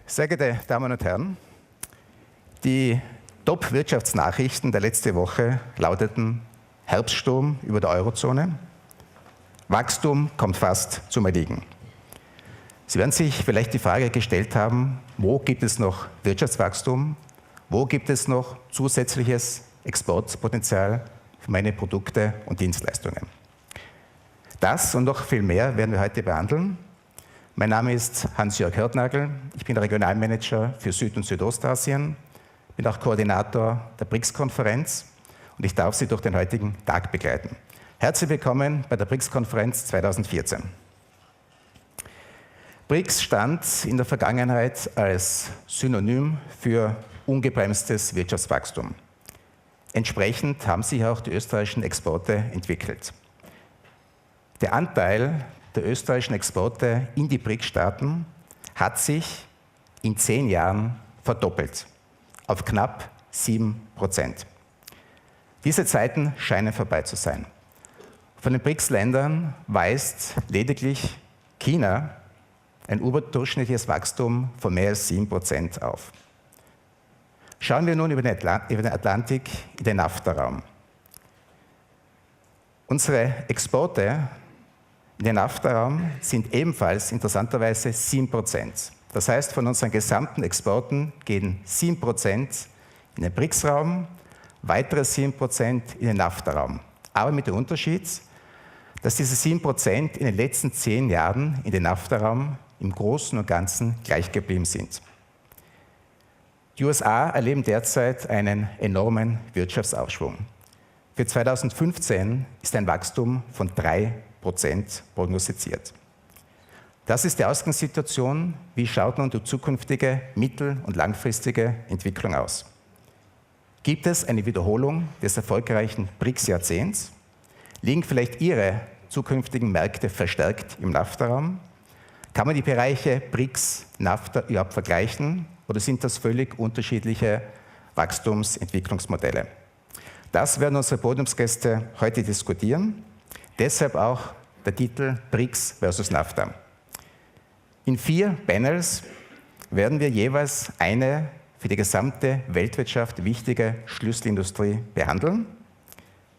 Sehr geehrte Damen und Herren, die Top-Wirtschaftsnachrichten der letzten Woche lauteten: Herbststurm über der Eurozone, Wachstum kommt fast zum Erliegen. Sie werden sich vielleicht die Frage gestellt haben, wo gibt es noch Wirtschaftswachstum, wo gibt es noch zusätzliches Exportpotenzial für meine Produkte und Dienstleistungen. Das und noch viel mehr werden wir heute behandeln. Mein Name ist Hans-Jörg Hörtnagel, ich bin Regionalmanager für Süd- und Südostasien, bin auch Koordinator der BRICS-Konferenz und ich darf Sie durch den heutigen Tag begleiten. Herzlich willkommen bei der BRICS-Konferenz 2014. BRICS stand in der Vergangenheit als Synonym für ungebremstes Wirtschaftswachstum. Entsprechend haben sich auch die österreichischen Exporte entwickelt. Der Anteil der österreichischen Exporte in die BRICS-Staaten hat sich in 10 Jahren verdoppelt, auf knapp 7%. Diese Zeiten scheinen vorbei zu sein. Von den BRICS-Ländern weist lediglich China ein überdurchschnittliches Wachstum von mehr als 7% auf. Schauen wir nun über den Atlantik in den NAFTA-Raum. Unsere Exporte in den NAFTA-Raum sind ebenfalls interessanterweise 7%. Das heißt, von unseren gesamten Exporten gehen 7% in den BRICS-Raum, weitere 7% in den NAFTA-Raum. Aber mit dem Unterschied, dass diese 7% in den letzten 10 Jahren in den NAFTA-Raum im Großen und Ganzen gleich geblieben sind. Die USA erleben derzeit einen enormen Wirtschaftsaufschwung. Für 2015 ist ein Wachstum von 3% prognostiziert. Das ist die Ausgangssituation. Wie schaut nun die zukünftige mittel- und langfristige Entwicklung aus? Gibt es eine Wiederholung des erfolgreichen BRICS-Jahrzehnts? Liegen vielleicht Ihre zukünftigen Märkte verstärkt im NAFTA-Raum? Kann man die Bereiche BRICS, NAFTA überhaupt vergleichen oder sind das völlig unterschiedliche Wachstumsentwicklungsmodelle? Das werden unsere Podiumsgäste heute diskutieren. Deshalb auch der Titel BRICS versus NAFTA. In 4 Panels werden wir jeweils eine für die gesamte Weltwirtschaft wichtige Schlüsselindustrie behandeln.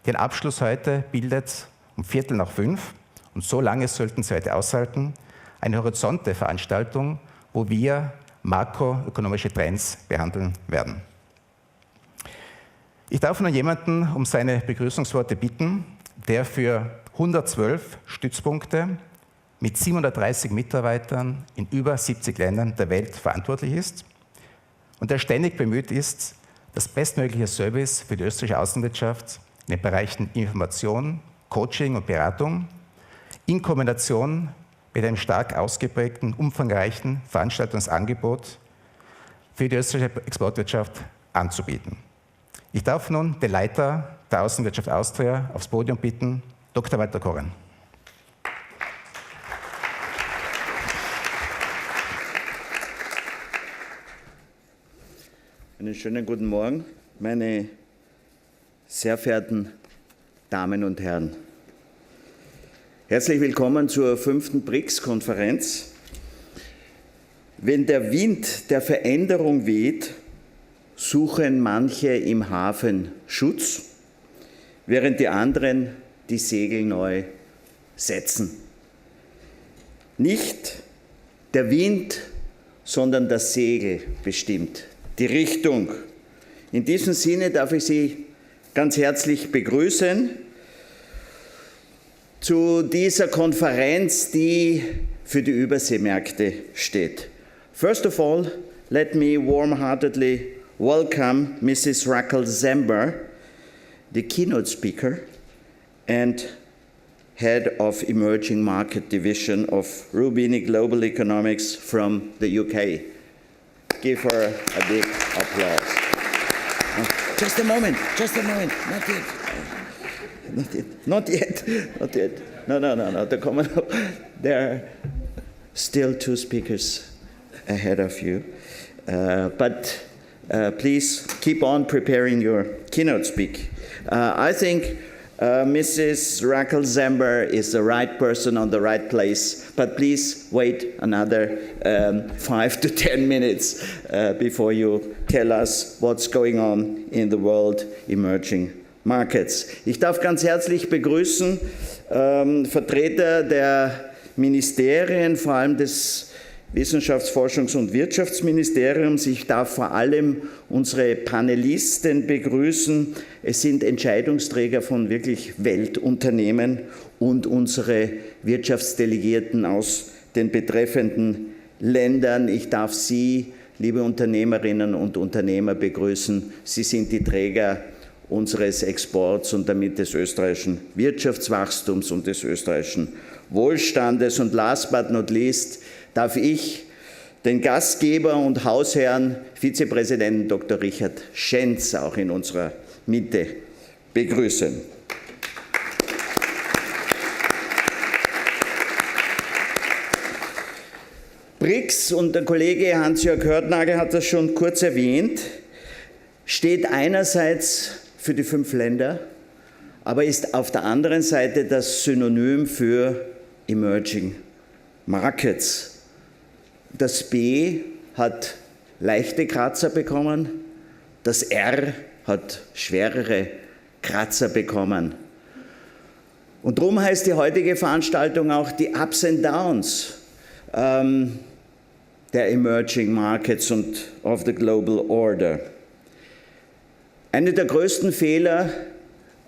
Den Abschluss heute bildet um 4:45 und so lange sollten Sie heute aushalten, eine Horizonte-Veranstaltung, wo wir makroökonomische Trends behandeln werden. Ich darf nun jemanden um seine Begrüßungsworte bitten, der für 112 Stützpunkte mit 730 Mitarbeitern in über 70 Ländern der Welt verantwortlich ist und der ständig bemüht ist, das bestmögliche Service für die österreichische Außenwirtschaft in den Bereichen Information, Coaching und Beratung in Kombination mit einem stark ausgeprägten, umfangreichen Veranstaltungsangebot für die österreichische Exportwirtschaft anzubieten. Ich darf nun den Leiter der Außenwirtschaft Austria aufs Podium bitten, Dr. Walter Korren. Einen schönen guten Morgen, meine sehr verehrten Damen und Herren. Herzlich willkommen zur 5. BRICS-Konferenz. Wenn der Wind der Veränderung weht, suchen manche im Hafen Schutz, während die anderen die Segel neu setzen. Nicht der Wind, sondern das Segel bestimmt die Richtung. In diesem Sinne darf ich Sie ganz herzlich begrüßen zu dieser Konferenz, die für die Überseemärkte steht. First of all, let me warm-heartedly welcome Mrs. Ziemba, the Keynote Speaker and Head of Emerging Market Division of Roubini Global Economics from the UK. Give her a big applause. Just a moment, not yet. Not yet. No. There are still 2 speakers ahead of you. Please keep on preparing your keynote speak. I think Mrs. Raquel Zember is the right person on the right place, but please wait another 5 to 10 minutes before you tell us what's going on in the world emerging markets. Ich darf ganz herzlich begrüßen Vertreter der Ministerien, vor allem des Wissenschafts-, Forschungs- und Wirtschaftsministeriums. Ich darf vor allem unsere Panelisten begrüßen. Es sind Entscheidungsträger von wirklich Weltunternehmen und unsere Wirtschaftsdelegierten aus den betreffenden Ländern. Ich darf Sie, liebe Unternehmerinnen und Unternehmer, begrüßen. Sie sind die Träger unseres Exports und damit des österreichischen Wirtschaftswachstums und des österreichischen Wohlstandes. Und last but not least darf ich den Gastgeber und Hausherrn, Vizepräsidenten Dr. Richard Schenz, auch in unserer Mitte begrüßen. BRICS, und der Kollege Hans-Jörg Hörtnagel hat das schon kurz erwähnt, steht einerseits für die 5 Länder, aber ist auf der anderen Seite das Synonym für Emerging Markets. Das B hat leichte Kratzer bekommen, das R hat schwerere Kratzer bekommen. Und darum heißt die heutige Veranstaltung auch die Ups and Downs der Emerging Markets und of the Global Order. Einer der größten Fehler,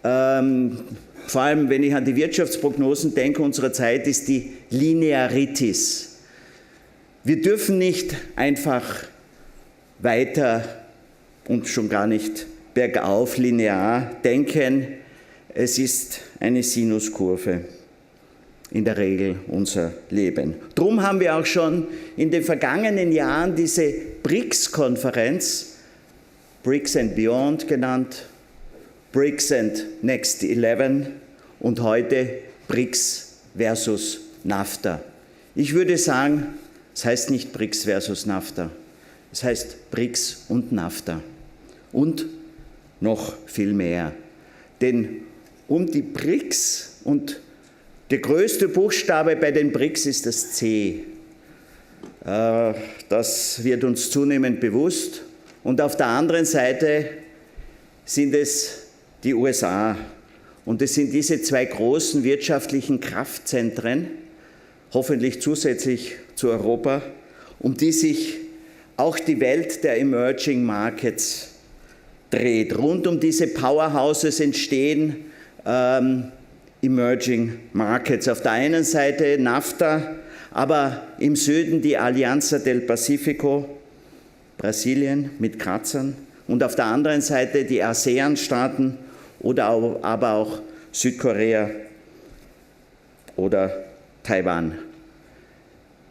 vor allem wenn ich an die Wirtschaftsprognosen denke unserer Zeit, ist die Linearitis. Wir dürfen nicht einfach weiter und schon gar nicht bergauf linear denken. Es ist eine Sinuskurve in der Regel unser Leben. Darum haben wir auch schon in den vergangenen Jahren diese BRICS-Konferenz, BRICS and Beyond genannt, BRICS and Next 11 und heute BRICS versus NAFTA. Ich würde sagen, es heißt nicht BRICS versus NAFTA, es heißt BRICS und NAFTA und noch viel mehr. Denn um die BRICS, und der größte Buchstabe bei den BRICS ist das C. Das wird uns zunehmend bewusst. Und auf der anderen Seite sind es die USA. Und es sind diese 2 großen wirtschaftlichen Kraftzentren, hoffentlich zusätzlich zu Europa, um die sich auch die Welt der Emerging Markets dreht. Rund um diese Powerhouses entstehen Emerging Markets. Auf der einen Seite NAFTA, aber im Süden die Alianza del Pacifico, Brasilien mit Kratzern, und auf der anderen Seite die ASEAN-Staaten oder aber auch Südkorea oder Taiwan.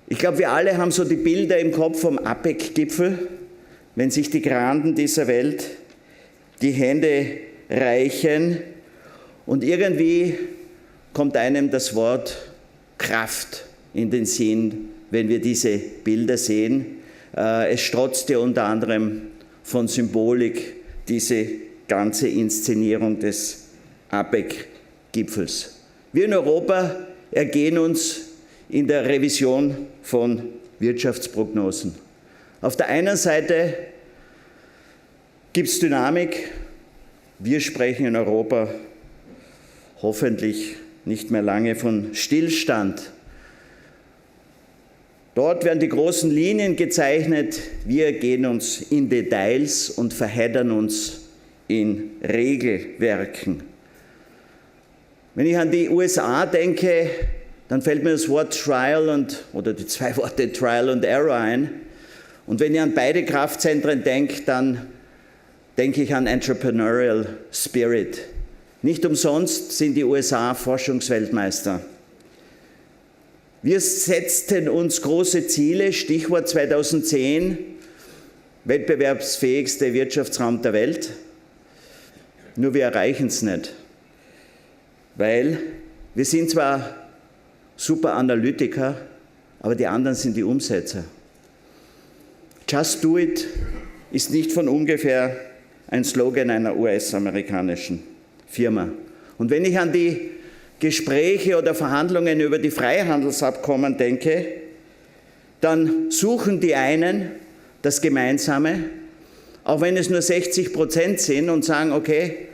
Ich glaube, wir alle haben so die Bilder im Kopf vom APEC-Gipfel, wenn sich die Granden dieser Welt die Hände reichen und irgendwie kommt einem das Wort Kraft in den Sinn, wenn wir diese Bilder sehen. Es strotzt ja unter anderem von Symbolik, diese ganze Inszenierung des APEC-Gipfels. Wir in Europa ergehen uns in der Revision von Wirtschaftsprognosen. Auf der einen Seite gibt es Dynamik. Wir sprechen in Europa hoffentlich nicht mehr lange von Stillstand. Dort werden die großen Linien gezeichnet. Wir gehen uns in Details und verheddern uns in Regelwerken. Wenn ich an die USA denke, dann fällt mir das Wort Trial oder die 2 Worte Trial und Error ein. Und wenn ich an beide Kraftzentren denke, dann denke ich an Entrepreneurial Spirit. Nicht umsonst sind die USA Forschungsweltmeister. Wir setzten uns große Ziele, Stichwort 2010, wettbewerbsfähigste Wirtschaftsraum der Welt. Nur wir erreichen es nicht, weil wir sind zwar super Analytiker, aber die anderen sind die Umsetzer. Just do it ist nicht von ungefähr ein Slogan einer US-amerikanischen Firma. Und wenn ich an die Gespräche oder Verhandlungen über die Freihandelsabkommen denke, dann suchen die einen das Gemeinsame, auch wenn es nur 60% sind, und sagen, okay,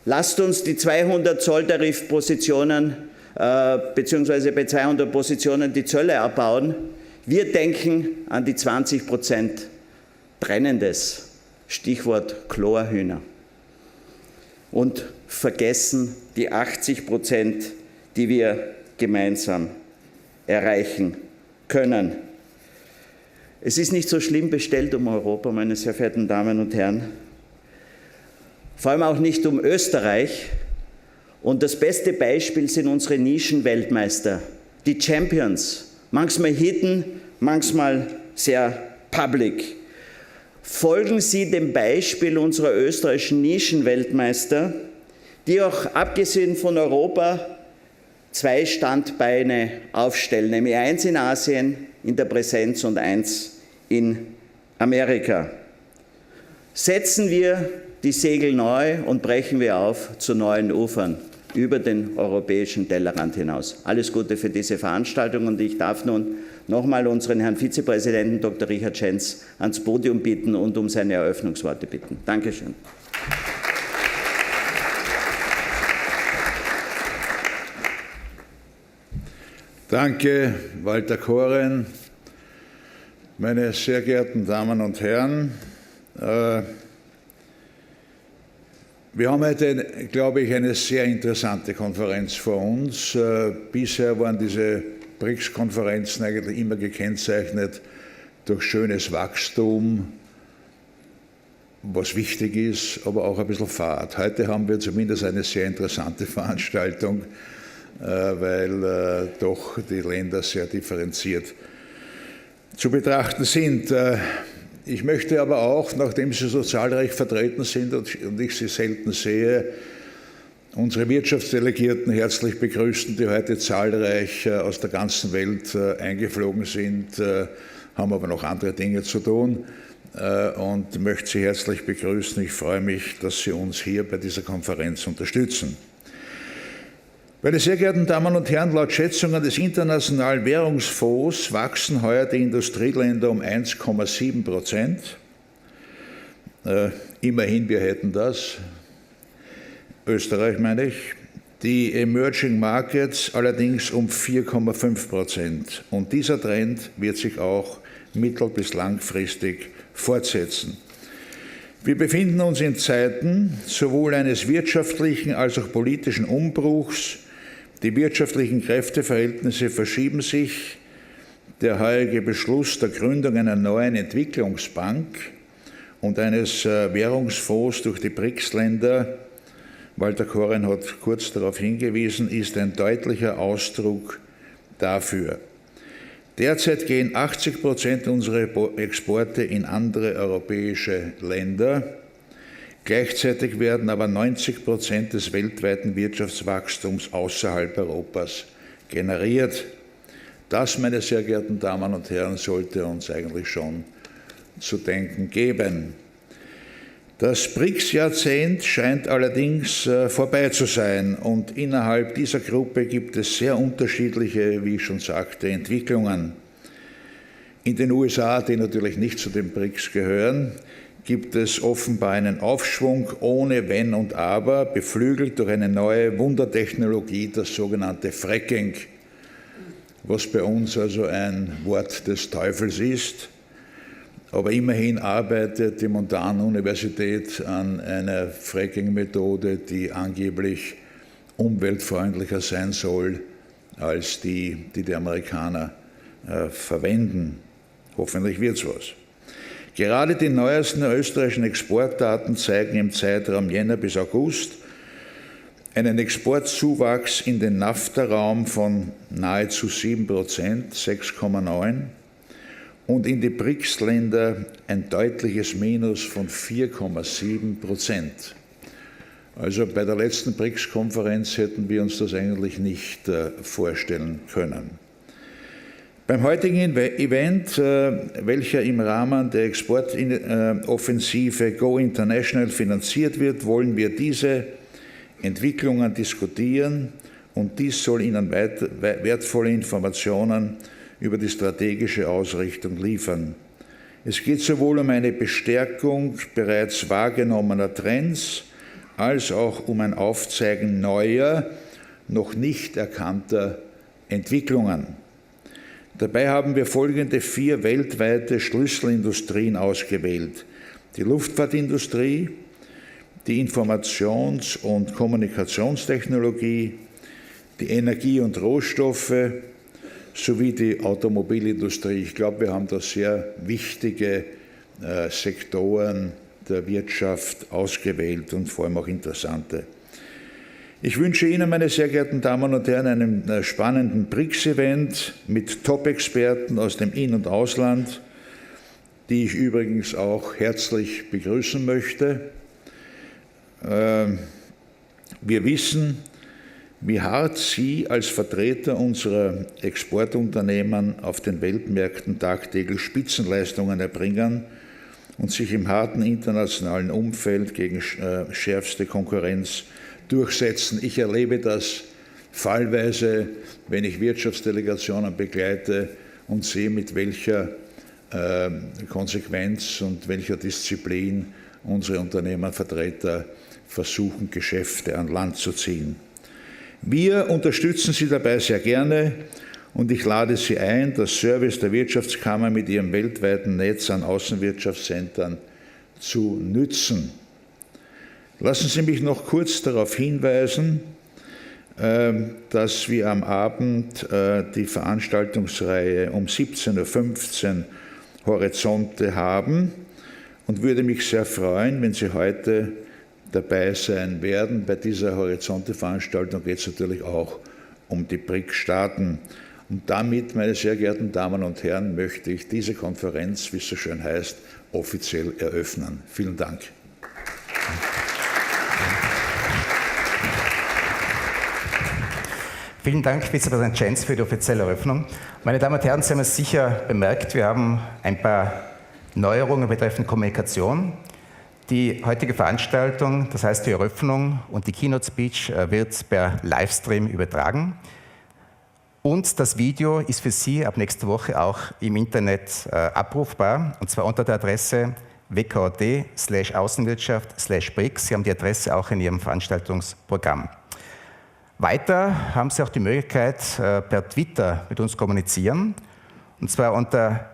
lasst uns die 200 Zolltarifpositionen beziehungsweise bei 200 Positionen die Zölle abbauen. Wir denken an die 20% Brennendes, Stichwort Chlorhühner, und vergessen die 80%, die wir gemeinsam erreichen können. Es ist nicht so schlimm bestellt um Europa, meine sehr verehrten Damen und Herren, vor allem auch nicht um Österreich. Und das beste Beispiel sind unsere Nischenweltmeister, die Champions, manchmal hidden, manchmal sehr public. Folgen Sie dem Beispiel unserer österreichischen Nischenweltmeister, die auch abgesehen von Europa 2 Standbeine aufstellen, nämlich eins in Asien in der Präsenz und eins in Amerika. Setzen wir die Segel neu und brechen wir auf zu neuen Ufern über den europäischen Tellerrand hinaus. Alles Gute für diese Veranstaltung, und ich darf nun nochmal unseren Herrn Vizepräsidenten Dr. Richard Schenz ans Podium bitten und um seine Eröffnungsworte bitten. Dankeschön. Danke, Walter Koren. Meine sehr geehrten Damen und Herren, wir haben heute, glaube ich, eine sehr interessante Konferenz vor uns. Bisher waren diese BRICS-Konferenzen eigentlich immer gekennzeichnet durch schönes Wachstum, was wichtig ist, aber auch ein bisschen Fahrt. Heute haben wir zumindest eine sehr interessante Veranstaltung, weil doch die Länder sehr differenziert zu betrachten sind. Ich möchte aber auch, nachdem Sie so zahlreich vertreten sind und ich Sie selten sehe, unsere Wirtschaftsdelegierten herzlich begrüßen, die heute zahlreich aus der ganzen Welt eingeflogen sind, haben aber noch andere Dinge zu tun, und möchte Sie herzlich begrüßen. Ich freue mich, dass Sie uns hier bei dieser Konferenz unterstützen. Meine sehr geehrten Damen und Herren, laut Schätzungen des Internationalen Währungsfonds wachsen heuer die Industrieländer um 1,7%. Immerhin, wir hätten das. Österreich meine ich. Die Emerging Markets allerdings um 4,5%. Und dieser Trend wird sich auch mittel- bis langfristig fortsetzen. Wir befinden uns in Zeiten sowohl eines wirtschaftlichen als auch politischen Umbruchs. Die wirtschaftlichen Kräfteverhältnisse verschieben sich. Der heurige Beschluss der Gründung einer neuen Entwicklungsbank und eines Währungsfonds durch die BRICS-Länder, Walter Koren hat kurz darauf hingewiesen, ist ein deutlicher Ausdruck dafür. Derzeit gehen 80% unserer Exporte in andere europäische Länder. Gleichzeitig werden aber 90% des weltweiten Wirtschaftswachstums außerhalb Europas generiert. Das, meine sehr geehrten Damen und Herren, sollte uns eigentlich schon zu denken geben. Das BRICS-Jahrzehnt scheint allerdings vorbei zu sein, und innerhalb dieser Gruppe gibt es sehr unterschiedliche, wie ich schon sagte, Entwicklungen. In den USA, die natürlich nicht zu den BRICS gehören, gibt es offenbar einen Aufschwung ohne Wenn und Aber, beflügelt durch eine neue Wundertechnologie, das sogenannte Fracking, was bei uns also ein Wort des Teufels ist. Aber immerhin arbeitet die Montana-Universität an einer Fracking-Methode, die angeblich umweltfreundlicher sein soll als die Amerikaner verwenden. Hoffentlich wird es was. Gerade die neuesten österreichischen Exportdaten zeigen im Zeitraum Jänner bis August einen Exportzuwachs in den NAFTA-Raum von nahezu 7%, 6,9%, und in die BRICS-Länder ein deutliches Minus von 4,7%. Also bei der letzten BRICS-Konferenz hätten wir uns das eigentlich nicht vorstellen können. Beim heutigen Event, welcher im Rahmen der Exportoffensive Go International finanziert wird, wollen wir diese Entwicklungen diskutieren und dies soll ihnen wertvolle Informationen über die strategische Ausrichtung liefern. Es geht sowohl um eine Bestärkung bereits wahrgenommener Trends als auch um ein Aufzeigen neuer, noch nicht erkannter Entwicklungen. Dabei haben wir folgende 4 weltweite Schlüsselindustrien ausgewählt: die Luftfahrtindustrie, die Informations- und Kommunikationstechnologie, die Energie- und Rohstoffe sowie die Automobilindustrie. Ich glaube, wir haben da sehr wichtige Sektoren der Wirtschaft ausgewählt und vor allem auch interessante. Ich wünsche Ihnen, meine sehr geehrten Damen und Herren, einen spannenden BRICS-Event mit Top-Experten aus dem In- und Ausland, die ich übrigens auch herzlich begrüßen möchte. Wir wissen, wie hart Sie als Vertreter unserer Exportunternehmen auf den Weltmärkten tagtäglich Spitzenleistungen erbringen und sich im harten internationalen Umfeld gegen schärfste Konkurrenz durchsetzen. Ich erlebe das fallweise, wenn ich Wirtschaftsdelegationen begleite und sehe, mit welcher Konsequenz und welcher Disziplin unsere Unternehmervertreter versuchen, Geschäfte an Land zu ziehen. Wir unterstützen Sie dabei sehr gerne und ich lade Sie ein, das Service der Wirtschaftskammer mit ihrem weltweiten Netz an Außenwirtschaftszentren zu nützen. Lassen Sie mich noch kurz darauf hinweisen, dass wir am Abend die Veranstaltungsreihe um 17:15 Uhr Horizonte haben und würde mich sehr freuen, wenn Sie heute dabei sein werden. Bei dieser Horizonte-Veranstaltung geht es natürlich auch um die BRICS-Staaten. Und damit, meine sehr geehrten Damen und Herren, möchte ich diese Konferenz, wie es so schön heißt, offiziell eröffnen. Vielen Dank. Vielen Dank, Vizepräsident Jens, für die offizielle Eröffnung. Meine Damen und Herren, Sie haben es sicher bemerkt, wir haben ein paar Neuerungen betreffend Kommunikation. Die heutige Veranstaltung, das heißt die Eröffnung und die Keynote Speech, wird per Livestream übertragen. Und das Video ist für Sie ab nächster Woche auch im Internet abrufbar, und zwar unter der Adresse wkod/Außenwirtschaft/BRICS. Sie haben die Adresse auch in Ihrem Veranstaltungsprogramm. Weiter haben Sie auch die Möglichkeit, per Twitter mit uns kommunizieren, und zwar unter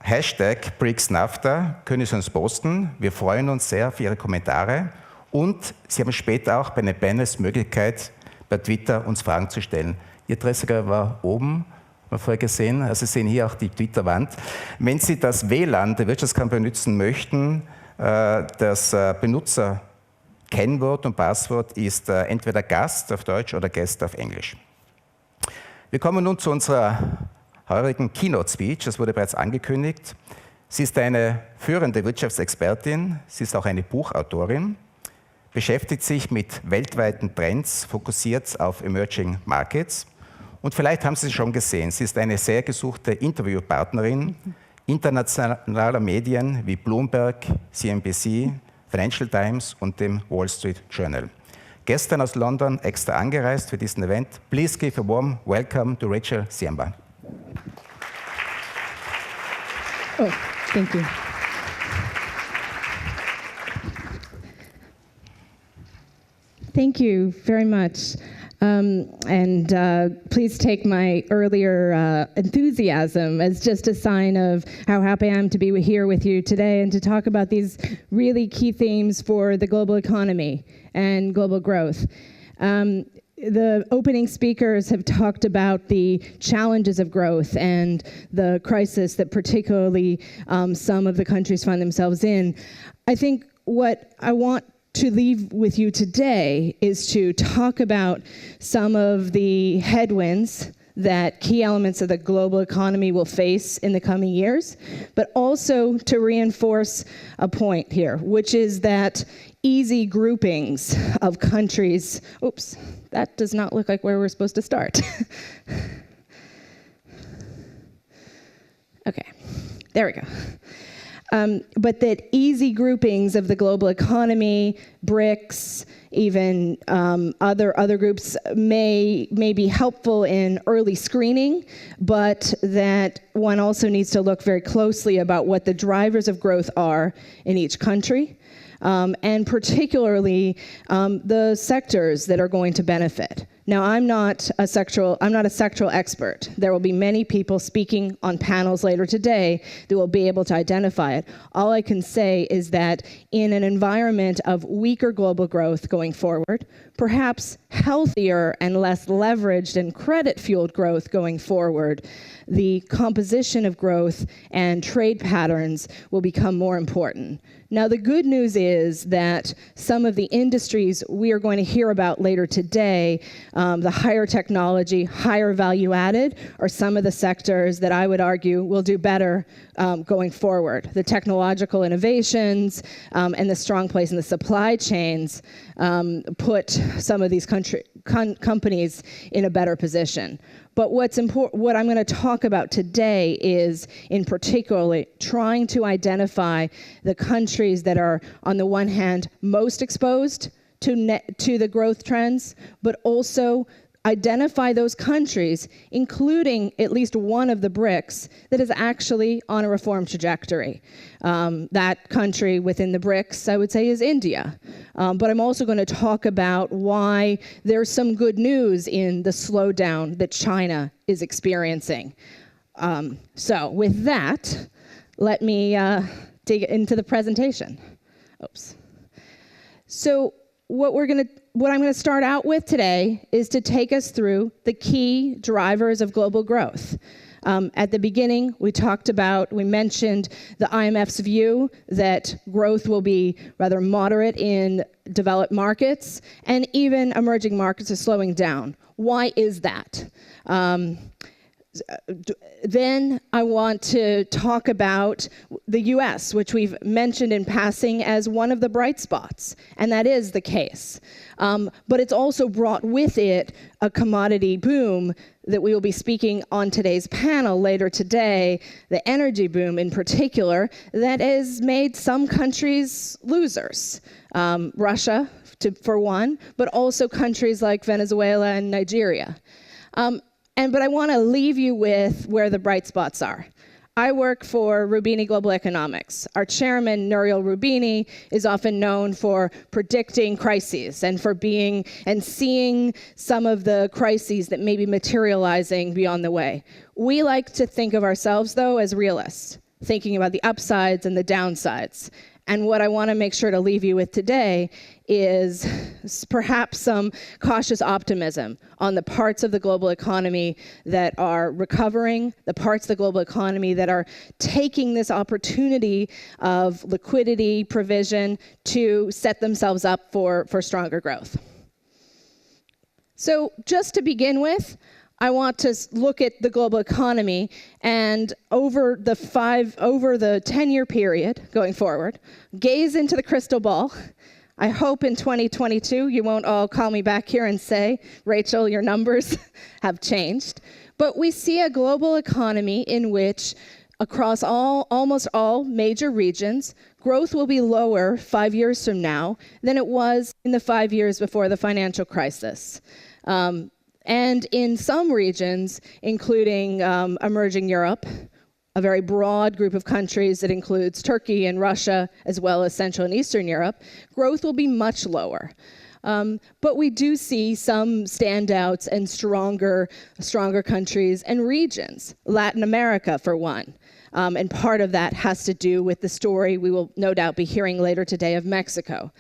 Hashtag BRICS-NAFTA können Sie uns posten. Wir freuen uns sehr für Ihre Kommentare und Sie haben später auch bei den Banners Möglichkeit, per Twitter uns Fragen zu stellen. Die Adresse war oben, haben wir vorher gesehen. Also Sie sehen hier auch die Twitter-Wand. Wenn Sie das WLAN der Wirtschaftskammer benutzen möchten, das Benutzer-Kennwort und Passwort ist entweder Gast auf Deutsch oder Gäste auf Englisch. Wir kommen nun zu unserer heurigen Keynote Speech. Das wurde bereits angekündigt. Sie ist eine führende Wirtschaftsexpertin, sie ist auch eine Buchautorin, beschäftigt sich mit weltweiten Trends, fokussiert auf Emerging Markets. Und vielleicht haben Sie sie schon gesehen, sie ist eine sehr gesuchte Interviewpartnerin internationaler Medien wie Bloomberg, CNBC, Financial Times und dem Wall Street Journal. Gestern aus London extra angereist für diesen Event. Please give a warm welcome to Rachel Ziemba. Oh, thank you. Thank you very much. Please take my earlier enthusiasm as just a sign of how happy I am to be here with you today and to talk about these really key themes for the global economy and global growth. The opening speakers have talked about the challenges of growth and the crisis that particularly some of the countries find themselves in. I think what I want to leave with you today is to talk about some of the headwinds that key elements of the global economy will face in the coming years, but also to reinforce a point here, which is that easy groupings of countries, oops, that does not look like where we're supposed to start. Okay, there we go. but that easy groupings of the global economy, BRICS, even other groups may be helpful in early screening, but that one also needs to look very closely about what the drivers of growth are in each country, and particularly the sectors that are going to benefit. Now, I'm not a sectoral expert. There will be many people speaking on panels later today that will be able to identify it. All I can say is that in an environment of weaker global growth going forward, perhaps healthier and less leveraged and credit-fueled growth going forward, the composition of growth and trade patterns will become more important. Now, the good news is that some of the industries we are going to hear about later today, the higher technology, higher value added, are some of the sectors that I would argue will do better going forward. The technological innovations and the strong place in the supply chains put some of these companies in a better position. But what I'm going to talk about today is, in particular, trying to identify the countries that are, on the one hand, most exposed to the growth trends, but also identify those countries, including at least one of the BRICS, that is actually on a reform trajectory. That country within the BRICS, I would say, is India. But I'm also going to talk about why there's some good news in the slowdown that China is experiencing. So with that, let me dig into the presentation. Oops. So what I'm going to start out with today is to take us through the key drivers of global growth. At the beginning, we mentioned the IMF's view that growth will be rather moderate in developed markets, and even emerging markets are slowing down. Why is that? Then I want to talk about the US, which we've mentioned in passing as one of the bright spots, and that is the case. But it's also brought with it a commodity boom that we will be speaking on today's panel later today, the energy boom in particular, that has made some countries losers. Russia, for one, but also countries like Venezuela and Nigeria. But I want to leave you with where the bright spots are. I work for Roubini Global Economics. Our chairman, Nouriel Roubini, is often known for predicting crises and for seeing some of the crises that may be materializing beyond the way. We like to think of ourselves, though, as realists, thinking about the upsides and the downsides. And what I want to make sure to leave you with today is perhaps some cautious optimism on the parts of the global economy that are recovering, the parts of the global economy that are taking this opportunity of liquidity provision to set themselves up for stronger growth. So just to begin with, I want to look at the global economy, and over the 10-year period going forward, gaze into the crystal ball. I hope in 2022 you won't all call me back here and say, Rachel, your numbers have changed. But we see a global economy in which, across almost all major regions, growth will be lower 5 years from now than it was in the 5 years before the financial crisis. And in some regions, including emerging Europe, a very broad group of countries that includes Turkey and Russia, as well as Central and Eastern Europe, growth will be much lower. But we do see some standouts and stronger countries and regions. Latin America, for one. And part of that has to do with the story we will no doubt be hearing later today of Mexico.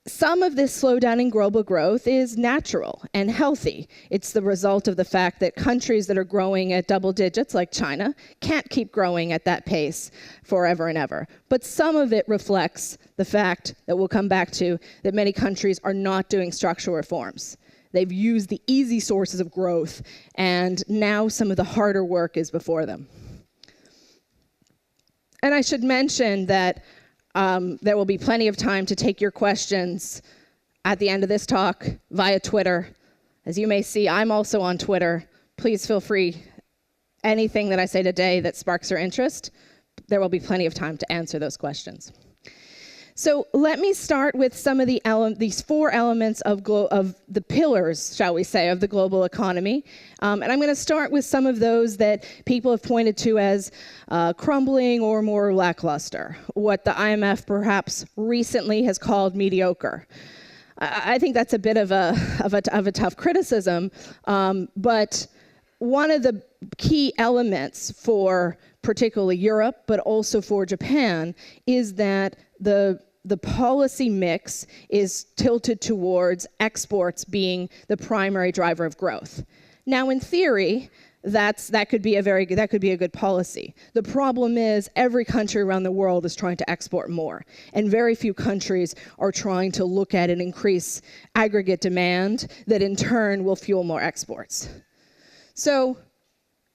Some of this slowdown in global growth is natural and healthy. It's the result of the fact that countries that are growing at double digits, like China, can't keep growing at that pace forever and ever. But some of it reflects the fact that we'll come back to that many countries are not doing structural reforms. They've used the easy sources of growth, and now some of the harder work is before them. And I should mention that there will be plenty of time to take your questions at the end of this talk via Twitter. As you may see, I'm also on Twitter. Please feel free. Anything that I say today that sparks your interest, there will be plenty of time to answer those questions. So let me start with some of these 4 elements of the pillars, shall we say, of the global economy. And I'm going to start with some of those that people have pointed to as crumbling or more lackluster, what the IMF perhaps recently has called mediocre. I think that's a bit of a tough criticism, but one of the key elements for particularly Europe, but also for Japan, is that the policy mix is tilted towards exports being the primary driver of growth. Now, in theory, that could be a good policy. The problem is every country around the world is trying to export more, and very few countries are trying to look at and increase aggregate demand that in turn will fuel more exports. So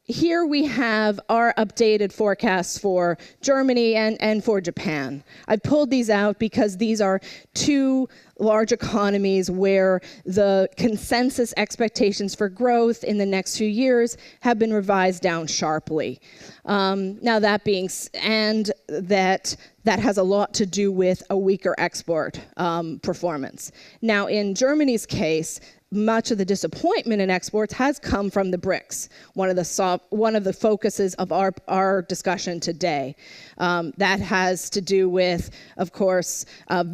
here we have our updated forecasts for Germany and for Japan. I pulled these out because these are 2 large economies where the consensus expectations for growth in the next few years have been revised down sharply. Now that has a lot to do with a weaker export performance. Now in Germany's case, much of the disappointment in exports has come from the BRICS, one of the focuses of our discussion today. That has to do with, of course, a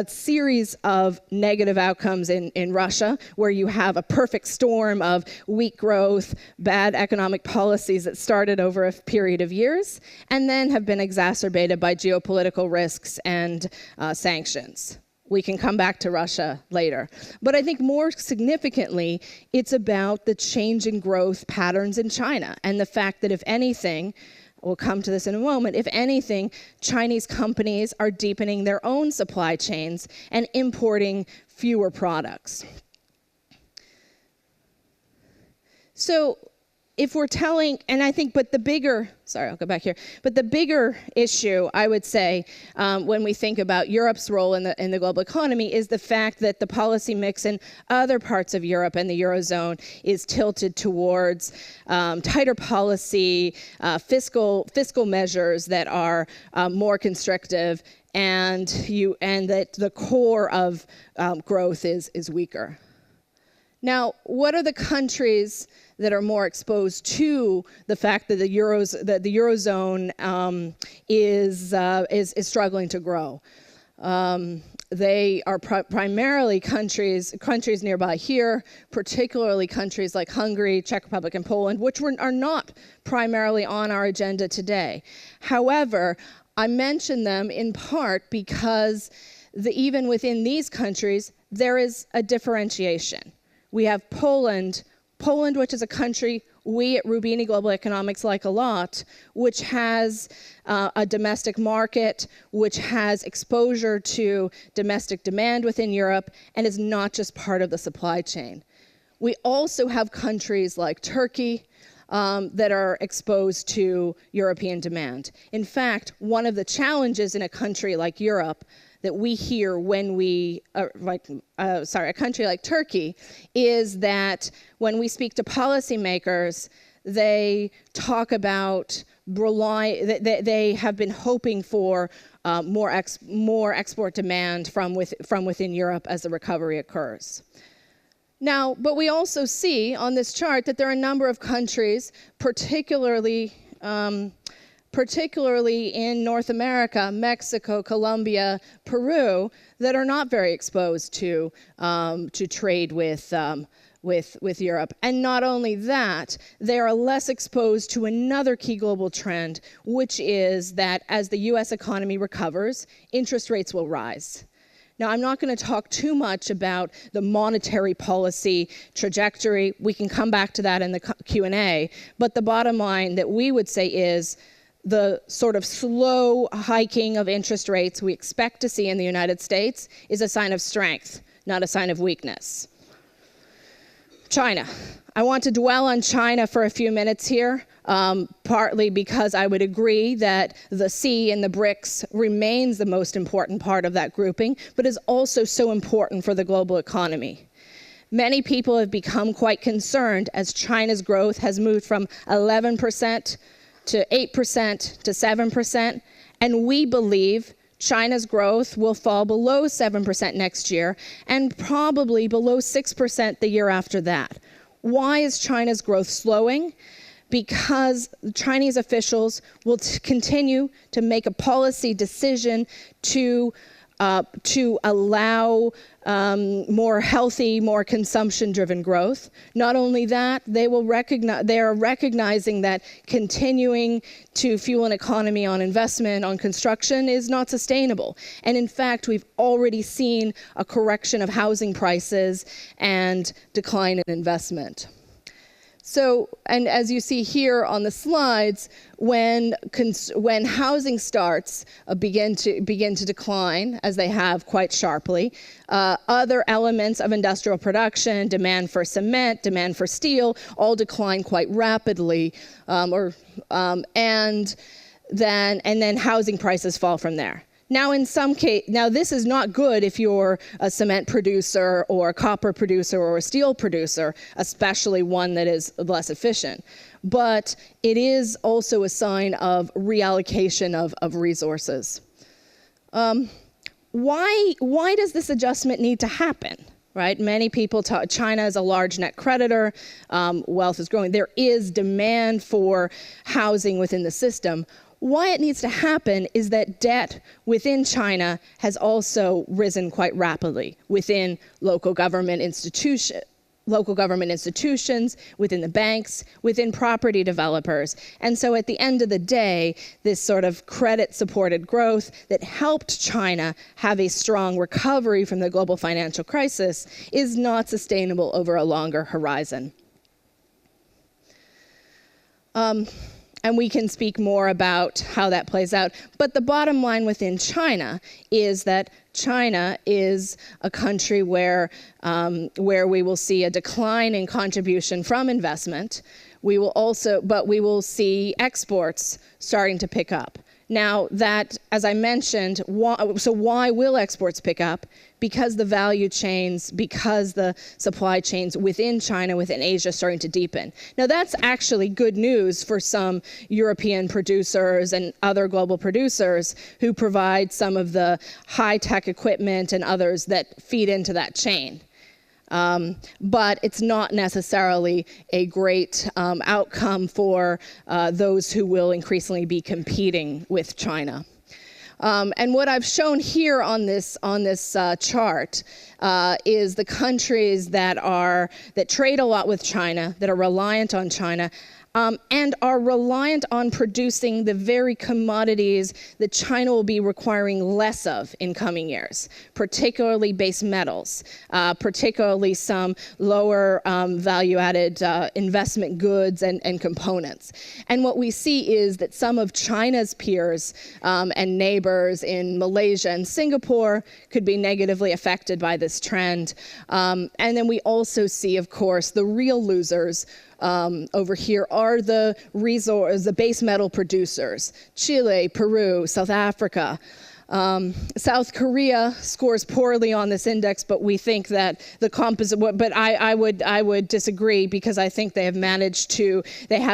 series of negative outcomes in Russia, where you have a perfect storm of weak growth, bad economic policies that started over a period of years, and then have been exacerbated by geopolitical risks and sanctions. We can come back to Russia later. But I think more significantly, it's about the change in growth patterns in China and the fact that if anything, we'll come to this in a moment, if anything, Chinese companies are deepening their own supply chains and importing fewer products. So if we're telling, and I think, but the bigger issue, I would say, when we think about Europe's role in the global economy, is the fact that the policy mix in other parts of Europe and the Eurozone is tilted towards tighter policy, fiscal measures that are more constrictive, and that the core of growth is weaker. Now, what are the countries that are more exposed to the fact that the Eurozone is struggling to grow? They are primarily countries nearby here, particularly countries like Hungary, Czech Republic, and Poland, which are not primarily on our agenda today. However, I mention them in part because even within these countries, there is a differentiation. We have Poland, which is a country we at Roubini Global Economics like a lot, which has a domestic market, which has exposure to domestic demand within Europe, and is not just part of the supply chain. We also have countries like Turkey that are exposed to European demand. In fact, one of the challenges in a country like Europe that we hear when a country like Turkey, is that when we speak to policymakers, they talk about they have been hoping for more export demand from within Europe as the recovery occurs. Now, but we also see on this chart that there are a number of countries, particularly in North America, Mexico, Colombia, Peru, that are not very exposed to trade with Europe. And not only that, they are less exposed to another key global trend, which is that as the US economy recovers, interest rates will rise. Now, I'm not going to talk too much about the monetary policy trajectory. We can come back to that in the Q&A. But the bottom line that we would say is the sort of slow hiking of interest rates we expect to see in the United States is a sign of strength, not a sign of weakness. China. I want to dwell on China for a few minutes here, partly because I would agree that the C in the BRICS remains the most important part of that grouping, but is also so important for the global economy. Many people have become quite concerned as China's growth has moved from 11% to 8% to 7%, and we believe China's growth will fall below 7% next year and probably below 6% the year after that. Why is China's growth slowing? Because Chinese officials will continue to make a policy decision to allow more healthy, more consumption-driven growth. Not only that, they are recognizing that continuing to fuel an economy on investment, on construction, is not sustainable. And in fact, we've already seen a correction of housing prices and decline in investment. So, and as you see here on the slides, when housing starts begin to decline, as they have quite sharply, other elements of industrial production, demand for cement, demand for steel, all decline quite rapidly, and then housing prices fall from there. Now, in some case, now this is not good if you're a cement producer or a copper producer or a steel producer, especially one that is less efficient. But it is also a sign of reallocation of resources. Why does this adjustment need to happen? Right? Many people talk, China is a large net creditor, wealth is growing. There is demand for housing within the system. Why it needs to happen is that debt within China has also risen quite rapidly within local government institutions, within the banks, within property developers. And so at the end of the day, this sort of credit-supported growth that helped China have a strong recovery from the global financial crisis is not sustainable over a longer horizon. And we can speak more about how that plays out. But the bottom line within China is that China is a country where we will see a decline in contribution from investment. But we will see exports starting to pick up. Now that, as I mentioned, why will exports pick up? Because the value chains, because the supply chains within China, within Asia, starting to deepen. Now that's actually good news for some European producers and other global producers who provide some of the high-tech equipment and others that feed into that chain. But it's not necessarily a great outcome for those who will increasingly be competing with China. And what I've shown here on this chart is the countries that trade a lot with China, that are reliant on China, and are reliant on producing the very commodities that China will be requiring less of in coming years, particularly base metals, particularly some lower value-added investment goods and components. And what we see is that some of China's peers and neighbors in Malaysia and Singapore could be negatively affected by this trend. And then we also see, of course, the real losers over here are the base metal producers: Chile, Peru, South Africa. South Korea scores poorly on this index, but we think that the composite. But I would disagree, because I think they have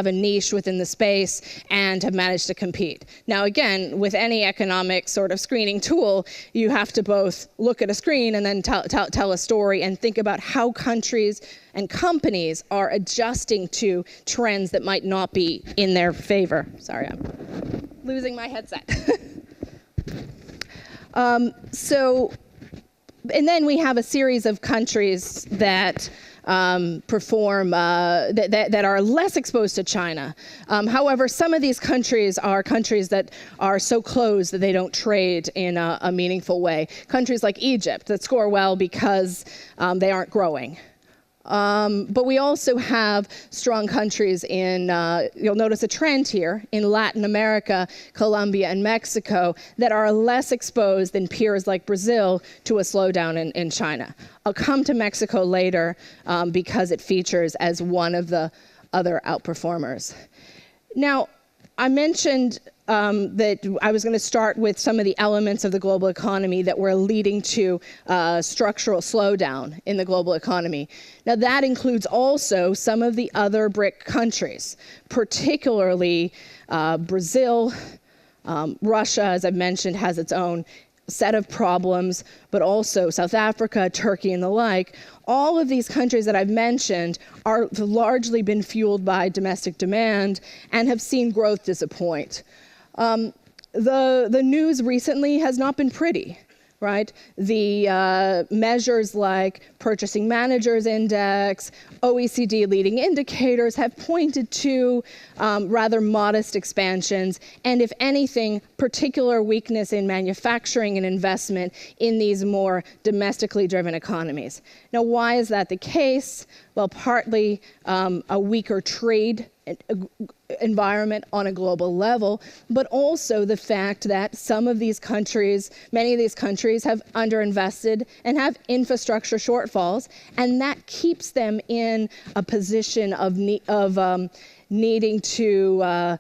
a niche within the space and have managed to compete. Now, again, with any economic sort of screening tool, you have to both look at a screen and then tell a story and think about how countries and companies are adjusting to trends that might not be in their favor. Sorry, I'm losing my headset. And then we have a series of countries that perform, that are less exposed to China. However, some of these countries are countries that are so closed that they don't trade in a meaningful way. Countries like Egypt that score well because they aren't growing. But we also have strong countries in, you'll notice a trend here, in Latin America, Colombia, and Mexico that are less exposed than peers like Brazil to a slowdown in China. I'll come to Mexico later because it features as one of the other outperformers. Now, I mentioned that I was going to start with some of the elements of the global economy that were leading to structural slowdown in the global economy. Now that includes also some of the other BRIC countries, particularly Brazil. Russia, as I've mentioned, has its own set of problems, but also South Africa, Turkey, and the like. All of these countries that I've mentioned have largely been fueled by domestic demand and have seen growth disappoint. The news recently has not been pretty, right? The measures like Purchasing Managers Index, OECD leading indicators have pointed to rather modest expansions, and if anything, particular weakness in manufacturing and investment in these more domestically driven economies. Now, why is that the case? Well, partly a weaker trade environment on a global level, but also the fact that some of these countries, many of these countries have underinvested and have infrastructure shortfalls, and that keeps them in a position of needing to, that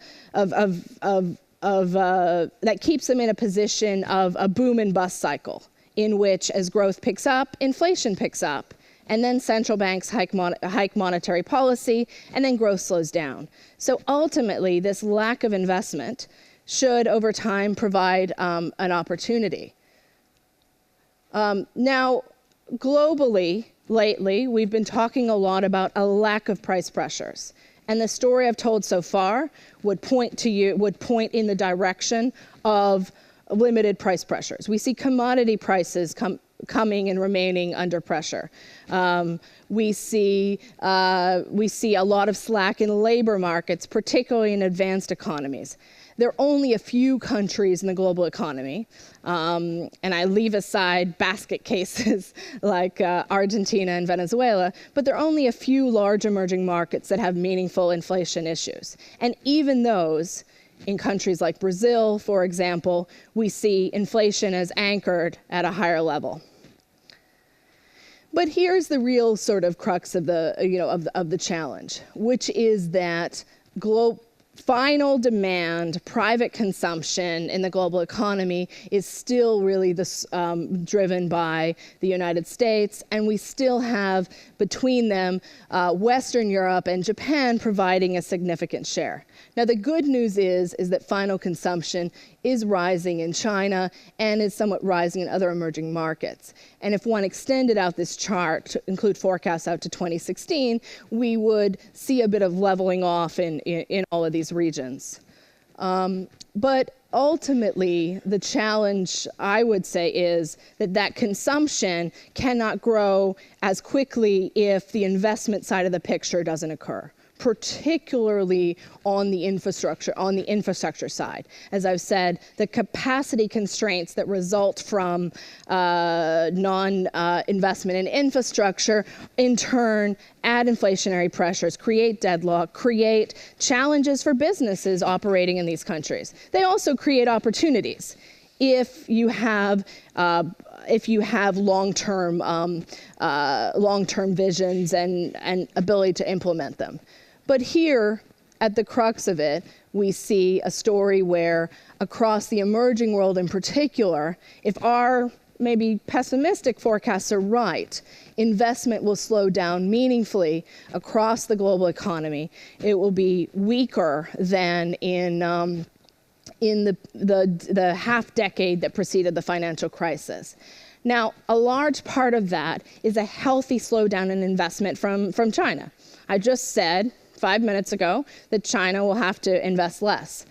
keeps them in a position of a boom and bust cycle in which as growth picks up, inflation picks up. And then central banks hike monetary policy, and then growth slows down. So ultimately, this lack of investment should, over time, provide an opportunity. Now, globally, lately, we've been talking a lot about a lack of price pressures. And the story I've told so far would point in the direction of limited price pressures. We see commodity prices coming and remaining under pressure. We see a lot of slack in labor markets, particularly in advanced economies. There are only a few countries in the global economy, and I leave aside basket cases like Argentina and Venezuela, but there are only a few large emerging markets that have meaningful inflation issues. And even those, in countries like Brazil, for example, we see inflation as anchored at a higher level. But here's the real sort of crux of the challenge, which is that final demand, private consumption in the global economy is still really driven by the United States, and we still have between them Western Europe and Japan providing a significant share. Now the good news is that final consumption is rising in China and is somewhat rising in other emerging markets. And if one extended out this chart to include forecasts out to 2016, we would see a bit of leveling off in all of these regions. But ultimately, the challenge, I would say, is that consumption cannot grow as quickly if the investment side of the picture doesn't occur, particularly on the infrastructure side. As I've said, the capacity constraints that result from non-investment in infrastructure, in turn, add inflationary pressures, create deadlock, create challenges for businesses operating in these countries. They also create opportunities if you have long-term visions and ability to implement them. But here, at the crux of it, we see a story where across the emerging world in particular, if our maybe pessimistic forecasts are right, investment will slow down meaningfully across the global economy. It will be weaker than in the half decade that preceded the financial crisis. Now, a large part of that is a healthy slowdown in investment from China. I just said 5 minutes ago that China will have to invest less.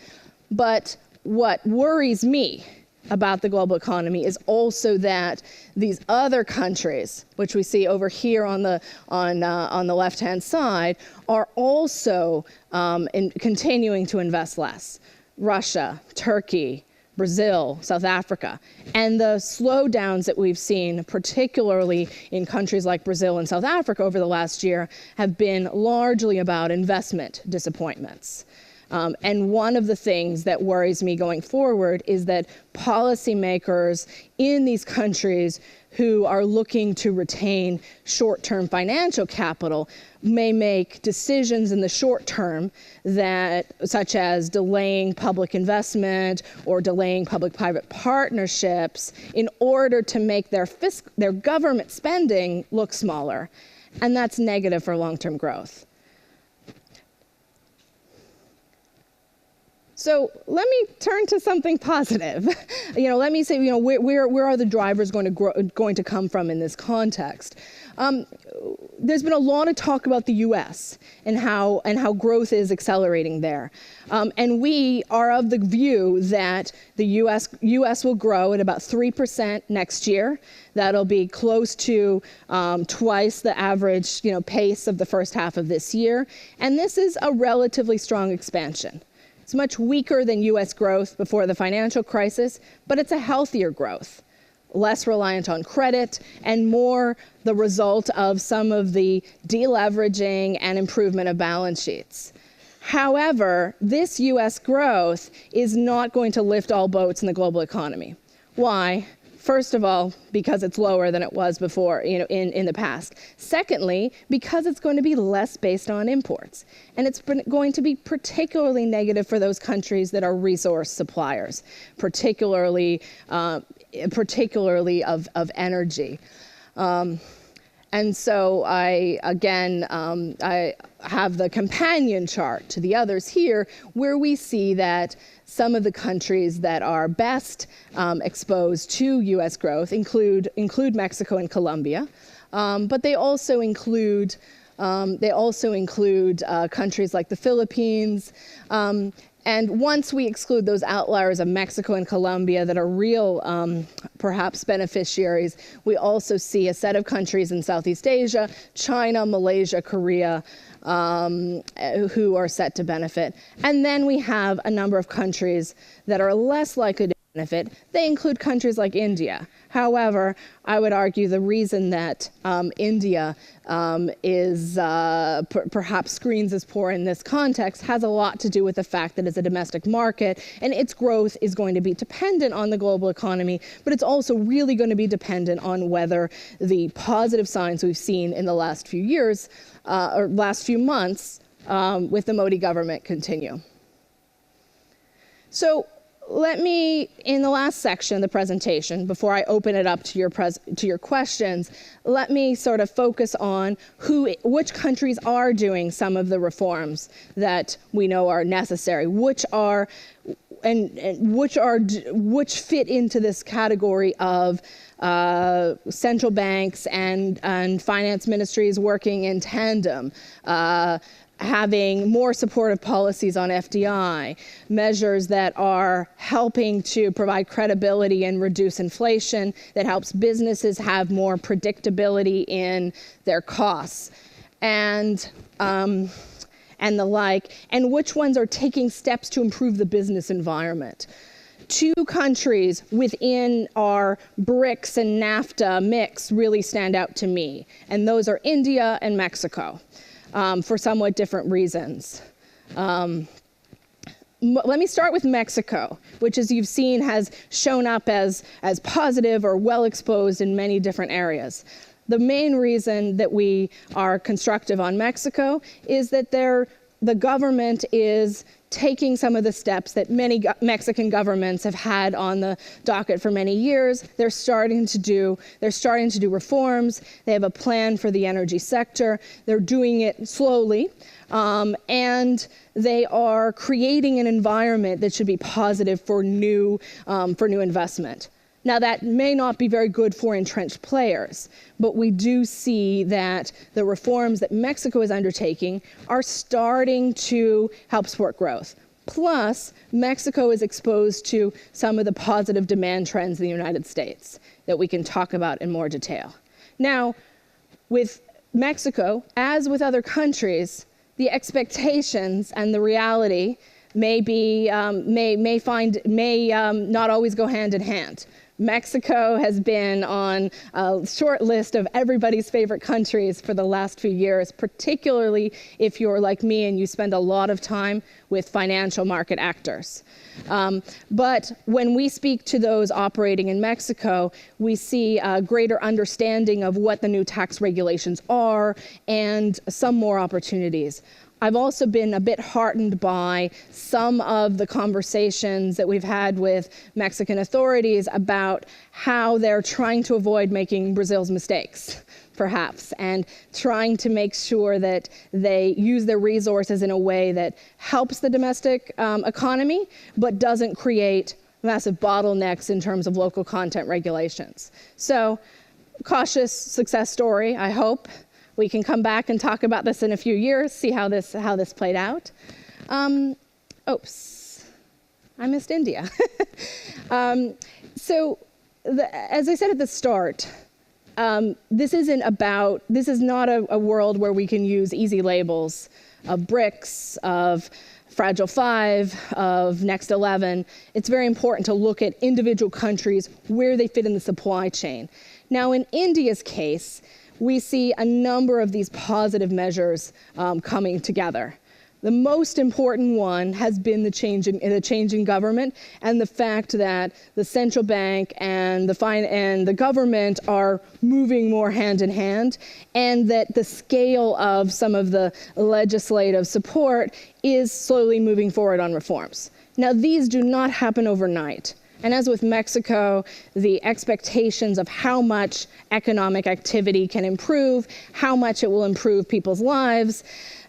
But what worries me about the global economy is also that these other countries, which we see over here on the left-hand side, are also continuing to invest less. Russia, Turkey, Brazil, South Africa. And the slowdowns that we've seen, particularly in countries like Brazil and South Africa over the last year, have been largely about investment disappointments. And one of the things that worries me going forward is that policymakers in these countries who are looking to retain short-term financial capital may make decisions in the short term such as delaying public investment or delaying public-private partnerships in order to make their government spending look smaller. And that's negative for long-term growth. So let me turn to something positive. Let me say, where are the drivers going to come from in this context? There's been a lot of talk about the U.S. and how growth is accelerating there, and we are of the view that the U.S. will grow at about 3% next year. That'll be close to twice the average, pace of the first half of this year, and this is a relatively strong expansion. It's much weaker than U.S. growth before the financial crisis, but it's a healthier growth, less reliant on credit, and more the result of some of the deleveraging and improvement of balance sheets. However, this U.S. growth is not going to lift all boats in the global economy. Why? First of all, because it's lower than it was before, in the past. Secondly, because it's going to be less based on imports. And it's going to be particularly negative for those countries that are resource suppliers, particularly of energy. And so I have the companion chart to the others here, where we see that some of the countries that are best exposed to U.S. growth include Mexico and Colombia, but they also include countries like the Philippines. And once we exclude those outliers of Mexico and Colombia that are real, perhaps, beneficiaries, we also see a set of countries in Southeast Asia, China, Malaysia, Korea, who are set to benefit. And then we have a number of countries that are less likely to benefit. They include countries like India. However, I would argue the reason that India is perhaps screens as poor in this context has a lot to do with the fact that it's a domestic market and its growth is going to be dependent on the global economy, but it's also really going to be dependent on whether the positive signs we've seen in the last few years or last few months with the Modi government continue. So let me, in the last section of the presentation, before I open it up to your questions, let me sort of focus on which countries are doing some of the reforms that we know are necessary, which fit into this category of central banks and finance ministries working in tandem, having more supportive policies on FDI, measures that are helping to provide credibility and reduce inflation, that helps businesses have more predictability in their costs, and the like, and which ones are taking steps to improve the business environment. Two countries within our BRICS and NAFTA mix really stand out to me, and those are India and Mexico. For somewhat different reasons. Let me start with Mexico, which, as you've seen, has shown up as positive or well exposed in many different areas. The main reason that we are constructive on Mexico is that the government is taking some of the steps that many Mexican governments have had on the docket for many years. They're starting to do reforms. They have a plan for the energy sector. They're doing it slowly, and they are creating an environment that should be positive for new investment. Now, that may not be very good for entrenched players, but we do see that the reforms that Mexico is undertaking are starting to help support growth. Plus, Mexico is exposed to some of the positive demand trends in the United States that we can talk about in more detail. Now, with Mexico, as with other countries, the expectations and the reality may not always go hand in hand. Mexico has been on a short list of everybody's favorite countries for the last few years, particularly if you're like me and you spend a lot of time with financial market actors. But when we speak to those operating in Mexico, we see a greater understanding of what the new tax regulations are and some more opportunities. I've also been a bit heartened by some of the conversations that we've had with Mexican authorities about how they're trying to avoid making Brazil's mistakes, perhaps, and trying to make sure that they use their resources in a way that helps the domestic economy, but doesn't create massive bottlenecks in terms of local content regulations. So, cautious success story, I hope. We can come back and talk about this in a few years, see how this played out. Oops, I missed India. As I said at the start, this is not a world where we can use easy labels of BRICS, of Fragile Five, of Next 11. It's very important to look at individual countries, where they fit in the supply chain. Now, in India's case, we see a number of these positive measures coming together. The most important one has been the change in government and the fact that the central bank and the government are moving more hand in hand, and that the scale of some of the legislative support is slowly moving forward on reforms. Now, these do not happen overnight. And as with Mexico, the expectations of how much economic activity can improve, how much it will improve people's lives,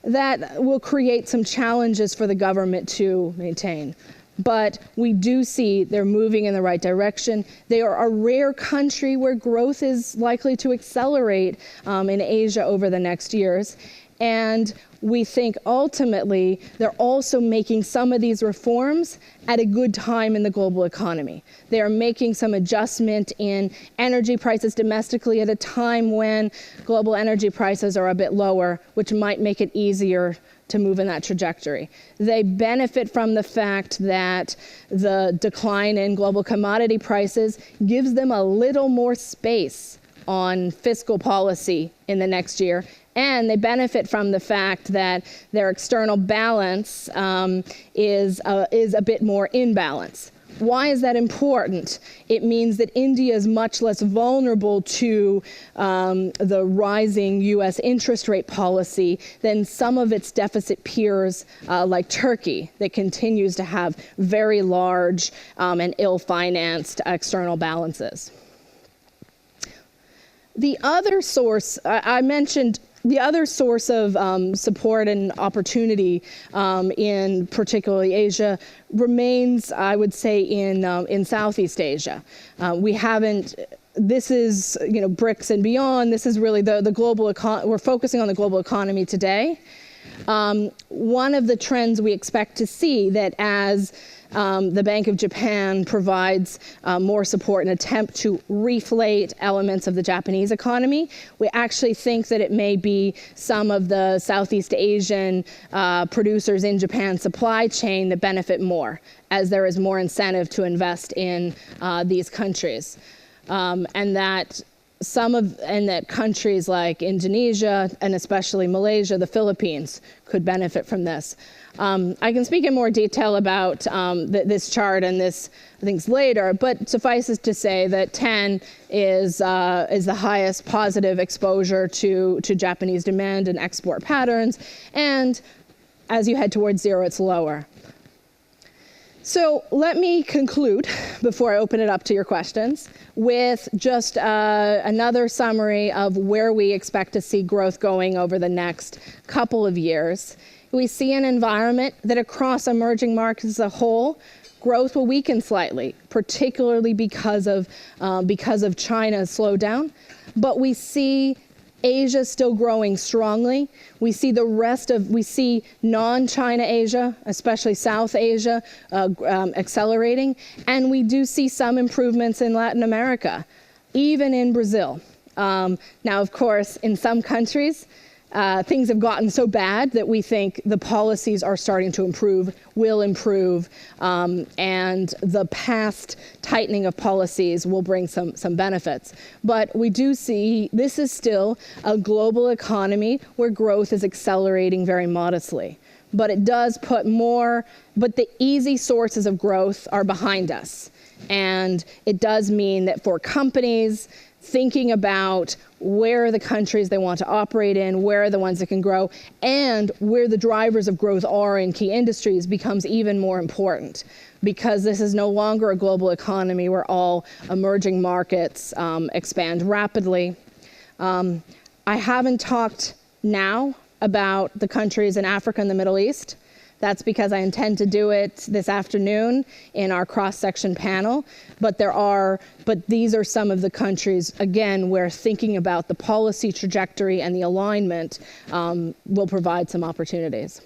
that will create some challenges for the government to maintain. But we do see they're moving in the right direction. They are a rare country where growth is likely to accelerate in Asia over the next years. And we think ultimately they're also making some of these reforms at a good time in the global economy. They are making some adjustment in energy prices domestically at a time when global energy prices are a bit lower, which might make it easier to move in that trajectory. They benefit from the fact that the decline in global commodity prices gives them a little more space on fiscal policy in the next year. And they benefit from the fact that their external balance is a bit more in balance. Why is that important? It means that India is much less vulnerable to the rising U.S. interest rate policy than some of its deficit peers like Turkey, that continues to have very large and ill-financed external balances. The other source, I mentioned, the other source of support and opportunity in particularly Asia remains, I would say, in Southeast Asia. This is, BRICS and beyond. This is really the global we're focusing on the global economy today. One of the trends we expect to see, that as the Bank of Japan provides more support in an attempt to reflate elements of the Japanese economy, we actually think that it may be some of the Southeast Asian producers in Japan's supply chain that benefit more, as there is more incentive to invest in these countries. And that countries like Indonesia and especially Malaysia, the Philippines, could benefit from this. I can speak in more detail about this chart and this things later, but suffices to say that 10 is the highest positive exposure to Japanese demand and export patterns, and as you head towards 0, it's lower. So let me conclude, before I open it up to your questions, with just another summary of where we expect to see growth going over the next couple of years. We see an environment that across emerging markets as a whole, growth will weaken slightly, particularly because of China's slowdown. But we see Asia still growing strongly. We see non-China Asia, especially South Asia, accelerating. And we do see some improvements in Latin America, even in Brazil. Now, of course, in some countries, things have gotten so bad that we think the policies are starting to improve, will improve, and the past tightening of policies will bring some benefits. But we do see this is still a global economy where growth is accelerating very modestly. But it does put more, but the easy sources of growth are behind us. And it does mean that for companies, thinking about where are the countries they want to operate in, where are the ones that can grow, and where the drivers of growth are in key industries becomes even more important, because this is no longer a global economy where all emerging markets expand rapidly. I haven't talked now about the countries in Africa and the Middle East. That's because I intend to do it this afternoon in our cross-section panel. But these are some of the countries, again, where thinking about the policy trajectory and the alignment will provide some opportunities.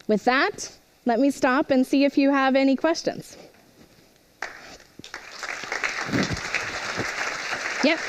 With that, let me stop and see if you have any questions. Yep.